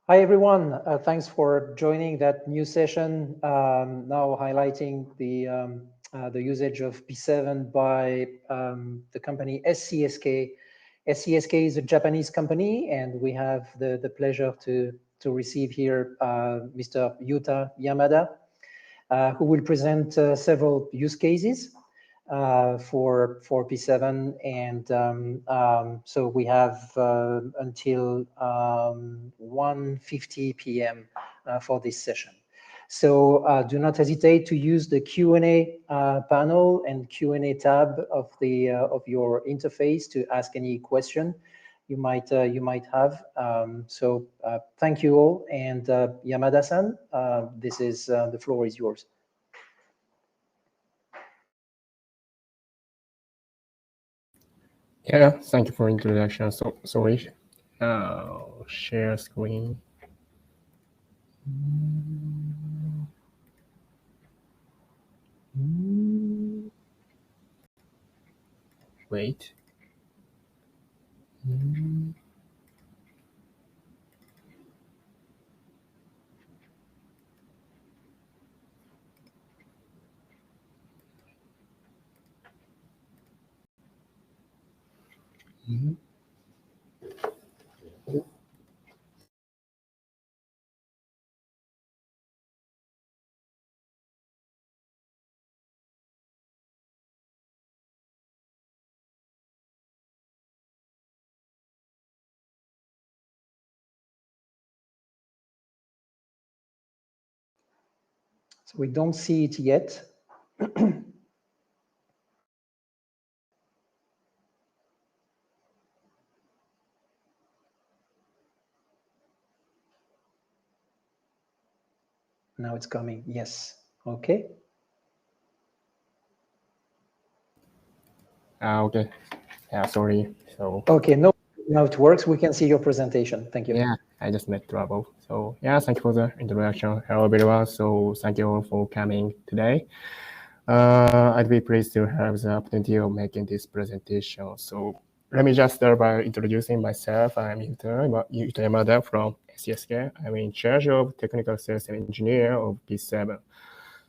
Hi, everyone. Thanks for joining that new session, now highlighting the usage of P7 by the company SCSK. SCSK is a Japanese company, and we have the pleasure to receive here Mr. Yuta Yamada, who will present several use cases for P7, and so we have until 1:50 p.m. For this session. So do not hesitate to use the Q&A panel and Q&A tab of your interface to ask any question you might have. So thank you all, and Yamada-san, this is the floor is yours. Yeah, thank you for introduction. So sorry, share screen. Wait. So we don't see it yet. Now it's coming. Yes. Okay. Okay. Yeah, sorry. So okay, no, now it works. We can see your presentation. Thank you. Yeah, I just met trouble. So yeah, thank you for the introduction. Hello everyone. So thank you all for coming today. I'd be pleased to have the opportunity of making this presentation. So let me just start by introducing myself. I'm Yuta Yamada from SCSK. I'm in charge of technical sales and engineer of P7.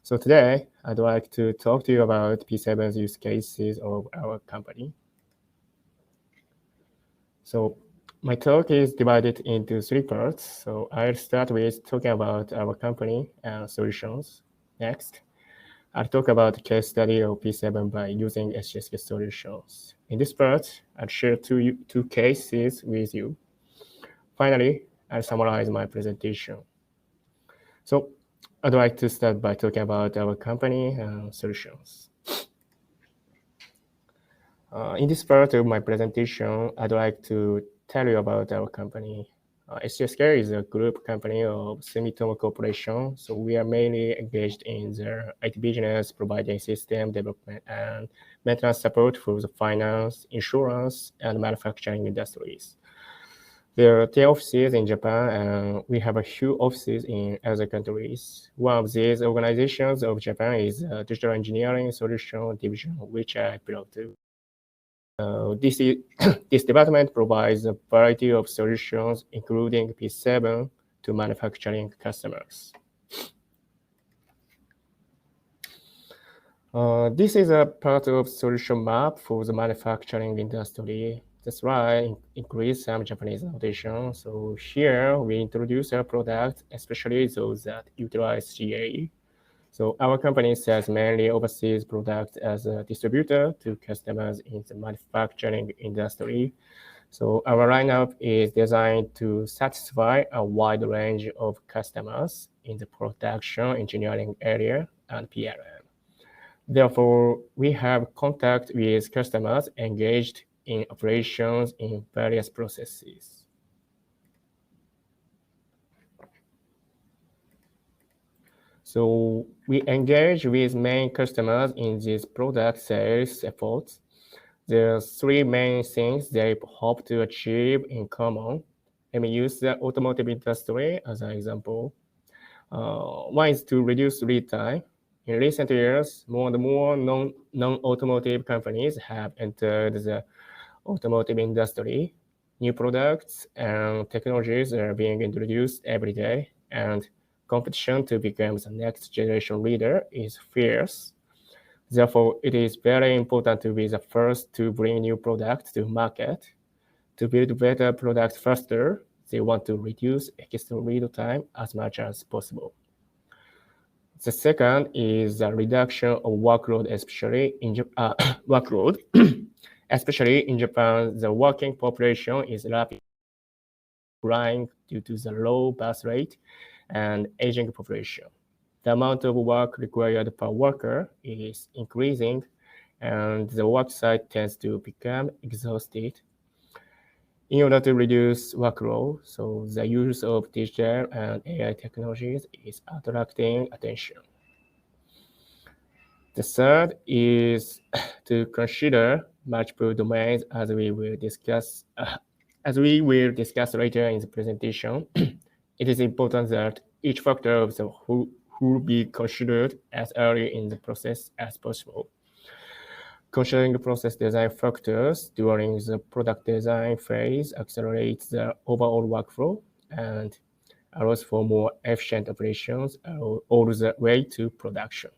So today, I'd like to talk to you about P7's use cases of our company. So my talk is divided into 3 parts. So I'll start with talking about our company and solutions. Next, I'll talk about the case study of P7 by using SCSK solutions. In this part, I'll share two cases with you. Finally, I'll summarize my presentation. So I'd like to start by talking about our company and solutions. In this part of my presentation, I'd like to tell you about our company. SCSK is a group company of Sumitomo Corporation, so we are mainly engaged in the IT business, providing system development and maintenance support for the finance, insurance, and manufacturing industries. There are 10 offices in Japan, and we have a few offices in other countries. One of these organizations of Japan is Digital Engineering Solution Division, which I belong to. This department provides a variety of solutions, including P7, to manufacturing customers. This is a part of solution map for the manufacturing industry. That's right, increase some Japanese notation. So here we introduce our products, especially those that utilize GA. So our company sells mainly overseas products as a distributor to customers in the manufacturing industry. So our lineup is designed to satisfy a wide range of customers in the production engineering area and PLM. Therefore, we have contact with customers engaged in operations in various processes. So we engage with main customers in these product sales efforts. There are 3 main things they hope to achieve in common. Let me use the automotive industry as an example. One is to reduce lead time. In recent years, more and more non-automotive companies have entered the automotive industry. New products and technologies are being introduced every day, and competition to become the next generation leader is fierce. Therefore, it is very important to be the first to bring new products to market. To build better products faster, they want to reduce extra lead time as much as possible. The second is the reduction of workload, especially in workload. Especially in Japan, the working population is rapidly growing due to the low birth rate and aging population. The amount of work required per worker is increasing, and the worksite tends to become exhausted. In order to reduce workload, so the use of digital and AI technologies is attracting attention. The third is to consider multiple domains, as we will discuss later in the presentation. It is important that each factor of the whole be considered as early in the process as possible. Considering the process design factors during the product design phase accelerates the overall workflow and allows for more efficient operations all the way to production.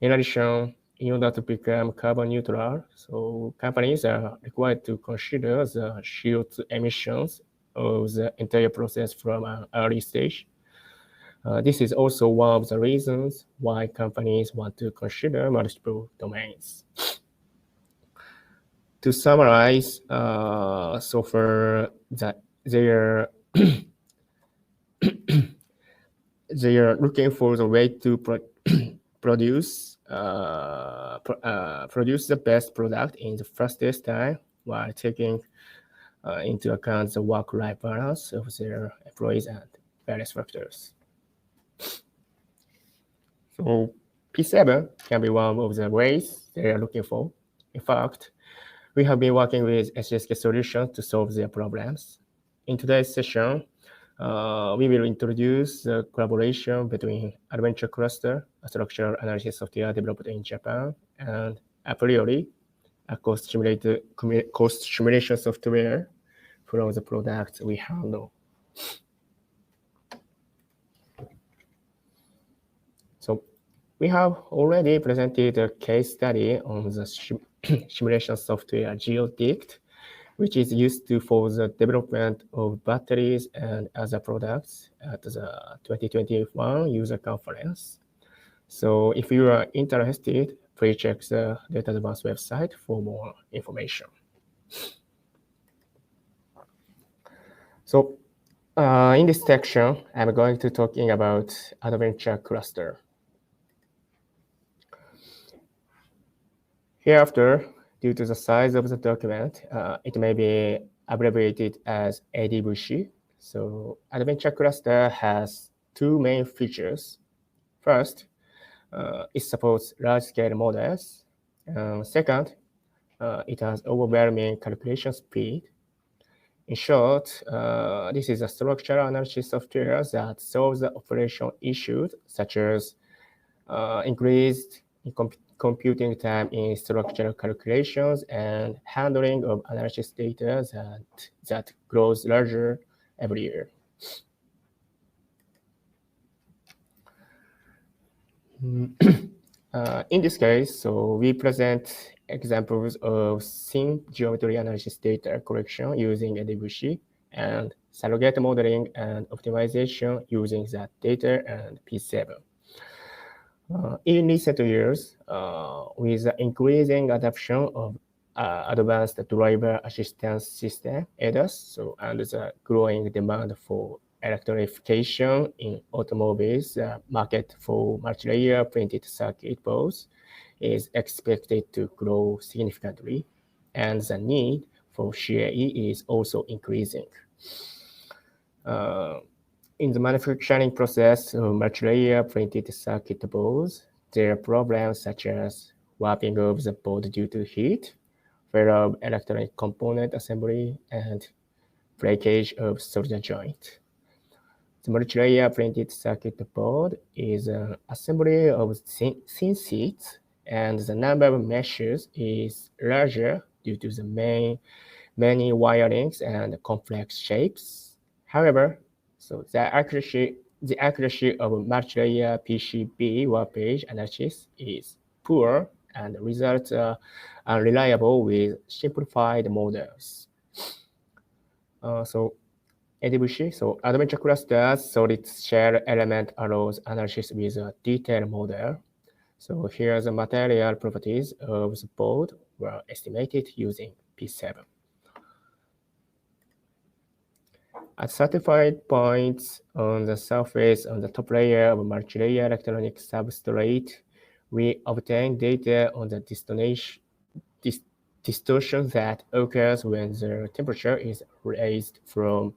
In addition, in order to become carbon neutral, so companies are required to consider the CO2 emissions of the entire process from an early stage. This is also one of the reasons why companies want to consider multiple domains. To summarize, so far that they are they are looking for the way to produce the best product in the fastest time while taking into account the work-life balance of their employees and various factors. So P7 can be one of the ways they are looking for. In fact, we have been working with SCSK solutions to solve their problems. In today's session, we will introduce the collaboration between Adventure Cluster, a structural analysis software developed in Japan, and aPriori, a cost simulation software from the products we handle. So we have already presented a case study on the simulation software GeoDict, which is used for the development of batteries and other products at the 2021 user conference. So if you are interested, please check the Data Advance website for more information. So in this section, I'm going to talking about Adventure Cluster. Hereafter, due to the size of the document, it may be abbreviated as ADVC. So Adventure Cluster has two main features. First, it supports large-scale models. Second, it has overwhelming calculation speed. In short, this is a structural analysis software that solves the operation issues such as increased computing time in structural calculations and handling of analysis data that grows larger every year. In this case, so we present examples of thin geometry analysis data collection using ADVC and surrogate modeling and optimization using that data and P7. In recent years, with the increasing adoption of advanced driver assistance system (ADAS), and the growing demand for electrification in automobiles, the market for multi-layer printed circuit boards is expected to grow significantly, and the need for CAE is also increasing. In the manufacturing process of multi-layer printed circuit boards, there are problems such as warping of the board due to heat, failure of electronic component assembly, and breakage of solder joint. The multi-layer printed circuit board is an assembly of thin sheets, and the number of meshes is larger due to the many wirings and complex shapes. However, so the accuracy of multi-layer PCB web page analysis is poor, and results are unreliable with simplified models. So ADVC, so adventure clusters solid shell element allows analysis with a detailed model. So here the material properties of the board were estimated using P7. At certified points on the surface on the top layer of multi-layer electronic substrate, we obtain data on the distortion that occurs when the temperature is raised from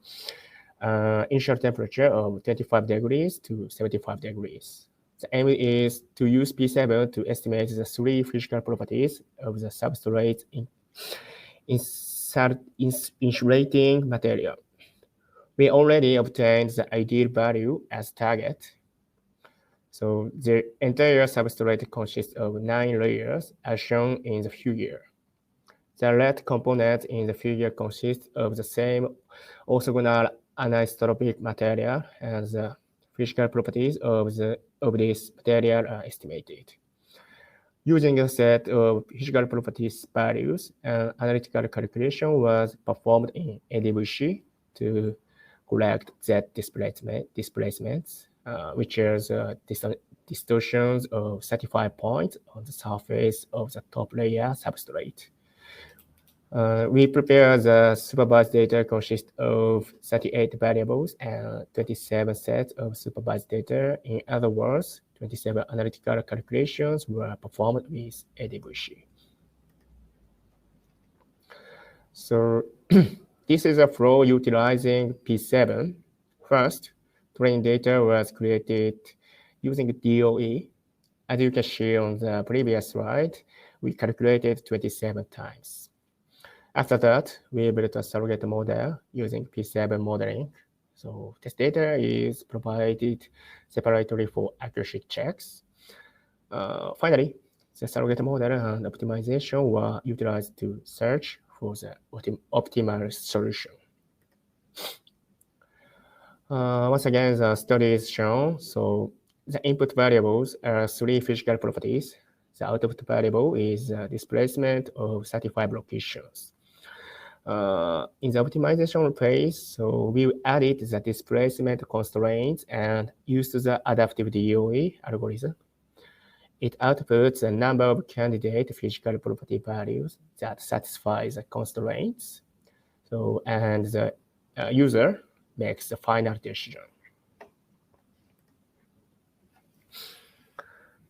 initial temperature of 25 degrees to 75 degrees. The aim is to use P7 to estimate the three physical properties of the substrate insulating material. We already obtained the ideal value as target. So the entire substrate consists of 9 layers as shown in the figure. The red component in the figure consists of the same orthogonal anisotropic material, and the physical properties of this material are estimated. Using a set of physical properties values, an analytical calculation was performed in ADVC to collect Z displacements, which is distortions of 35 points on the surface of the top layer substrate. We prepare the supervised data consist of 38 variables and 27 sets of supervised data. In other words, 27 analytical calculations were performed with ADVC. So this is a flow utilizing P7. First, training data was created using DOE. As you can see on the previous slide, we calculated 27 times. After that, we built a surrogate model using P7 modeling. So this data is provided separately for accuracy checks. Finally, the surrogate model and optimization were utilized to search for the optimal solution. Once again, the study is shown. So the input variables are 3 physical properties. The output variable is displacement of 35 locations. In the optimization phase, so we added the displacement constraints and used the adaptive DOE algorithm. It outputs a number of candidate physical property values that satisfy the constraints. So, and the user makes the final decision.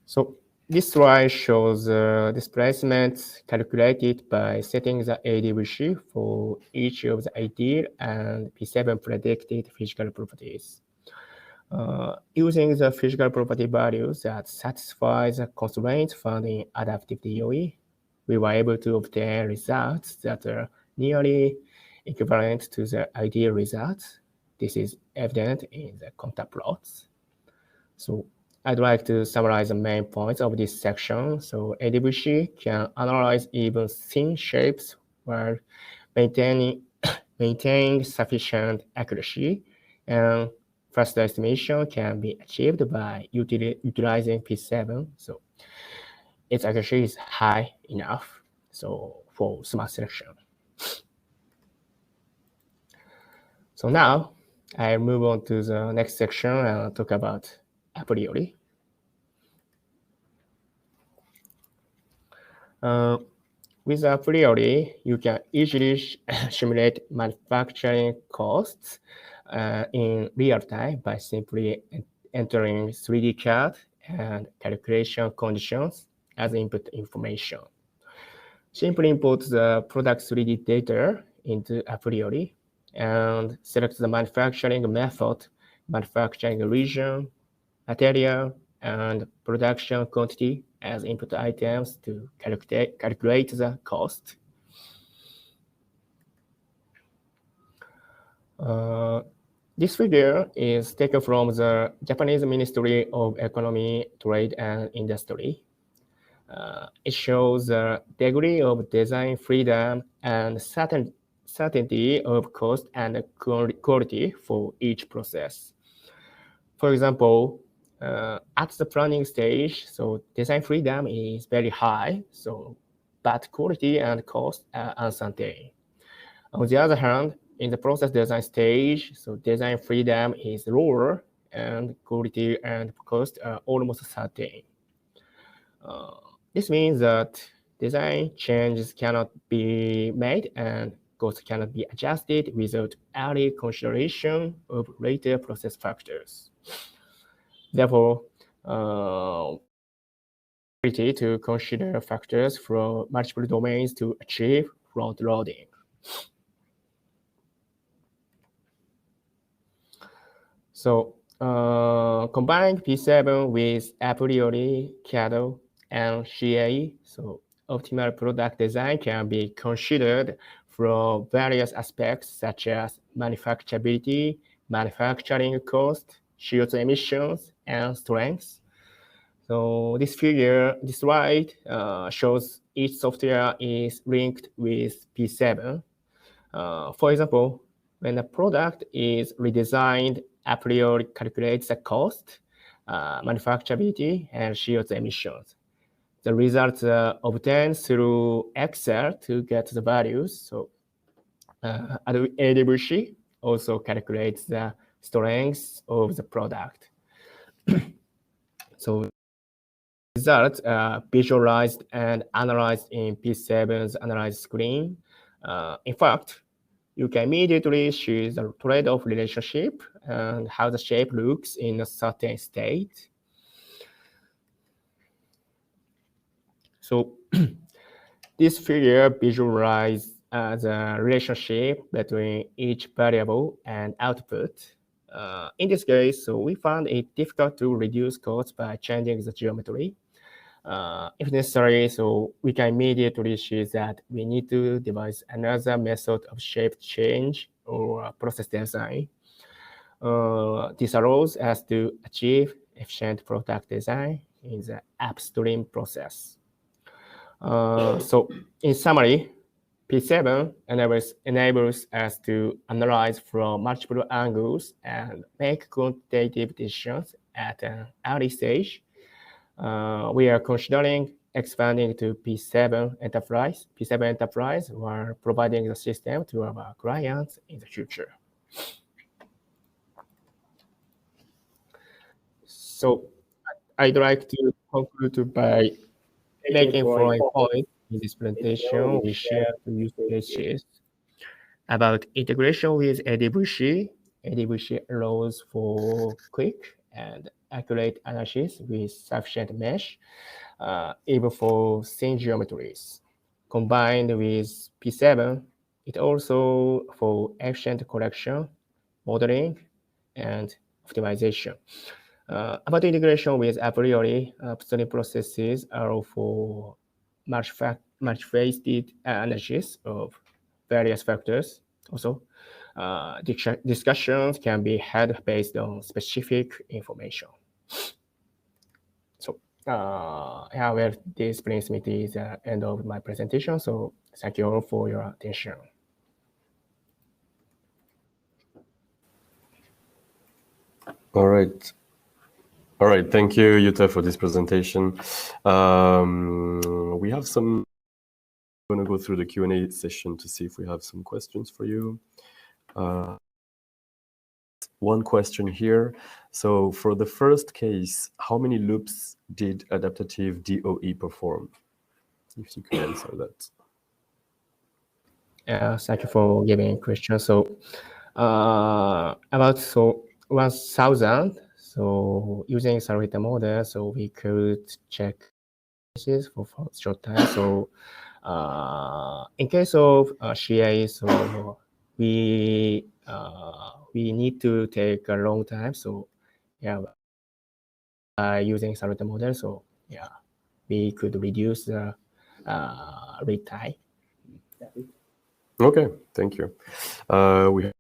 So this slide shows displacements calculated by setting the ADVC for each of the ideal and P7 predicted physical properties. Using the physical property values that satisfy the constraints found in adaptive DOE, we were able to obtain results that are nearly equivalent to the ideal results. This is evident in the contour plots. So I'd like to summarize the main points of this section. So ADVC can analyze even thin shapes while maintaining sufficient accuracy, and faster estimation can be achieved by utilizing P7. So its accuracy is high enough for smart selection. So now I move on to the next section and talk about aPriori. With aPriori, you can easily simulate manufacturing costs in real time by simply entering 3D CAD and calculation conditions as input information. Simply import the product 3D data into aPriori and select the manufacturing method, manufacturing region, material, and production quantity as input items to calculate the cost. This figure is taken from the Japanese Ministry of Economy, Trade, and Industry. It shows the degree of design freedom and certainty of cost and quality for each process. For example, at the planning stage, so design freedom is very high, but quality and cost are uncertain. On the other hand, in the process design stage, so design freedom is lower and quality and cost are almost certain. This means that design changes cannot be made and costs cannot be adjusted without early consideration of later process factors. Therefore, to consider factors from multiple domains to achieve front loading. So combining P7 with aPriori, CADO, and CAE, so optimal product design can be considered from various aspects such as manufacturability, manufacturing cost, CO2 emissions, and strengths. So this slide shows each software is linked with P7. For example, when a product is redesigned, aPriori calculates the cost, manufacturability, and CO2 emissions. The results are obtained through Excel to get the values. So AWC also calculates the strengths of the product. So results are visualized and analyzed in P7's analyze screen. In fact, you can immediately see the trade-off relationship and how the shape looks in a certain state. So this figure visualizes the relationship between each variable and output. In this case, so we found it difficult to reduce costs by changing the geometry. If necessary, so we can immediately see that we need to devise another method of shape change or process design. This allows us to achieve efficient product design in the upstream process. So in summary, P7 enables us to analyze from multiple angles and make quantitative decisions at an early stage. We are considering expanding to P7 Enterprise while providing the system to our clients in the future. So I'd like to conclude by making following points in this presentation. We share the use cases about integration with AWC. AWC allows for quick and accurate analysis with sufficient mesh, even for thin geometries. Combined with P7, it also for efficient collection, modeling, and optimization. About integration with aPriori, upstream processes allow for multifaceted analysis of various factors. Also, discussions can be had based on specific information. So, well, this brings me to the end of my presentation. So, thank you all for your attention. All right. All right, thank you, Yuta, for this presentation. We have some. I'm going to go through the Q&A session to see if we have some questions for you. One question here. So for the first case, how many loops did adaptive DOE perform? If you can answer that. Thank you for giving a question. So about 1,000. So using accelerator model, so we could check cases for short time. So in case of CA, so we need to take a long time. So yeah, using accelerator model, so yeah, we could reduce the read time. Okay, thank you. We have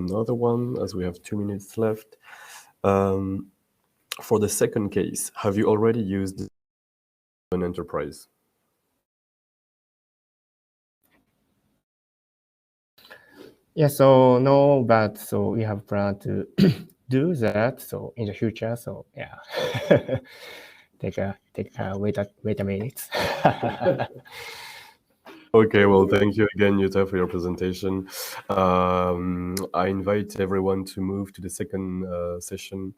another one as we have 2 minutes left. For the second case, have you already used an enterprise? Yeah, so no, but so we have planned to do that. So in the future, so yeah, take a wait a minute. Okay, well, thank you again, Yuta, for your presentation. I invite everyone to move to the second session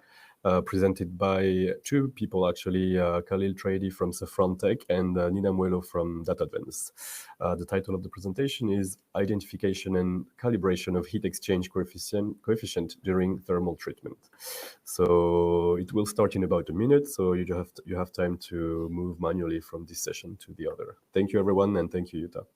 presented by two people, actually, Khalil Trady from Safran and Nina Muelo from DataAdvance. The title of the presentation is Identification and Calibration of Heat Exchange Coefficient During Thermal Treatment. So it will start in about a minute, so you have time to move manually from this session to the other. Thank you, everyone, and thank you, Yuta.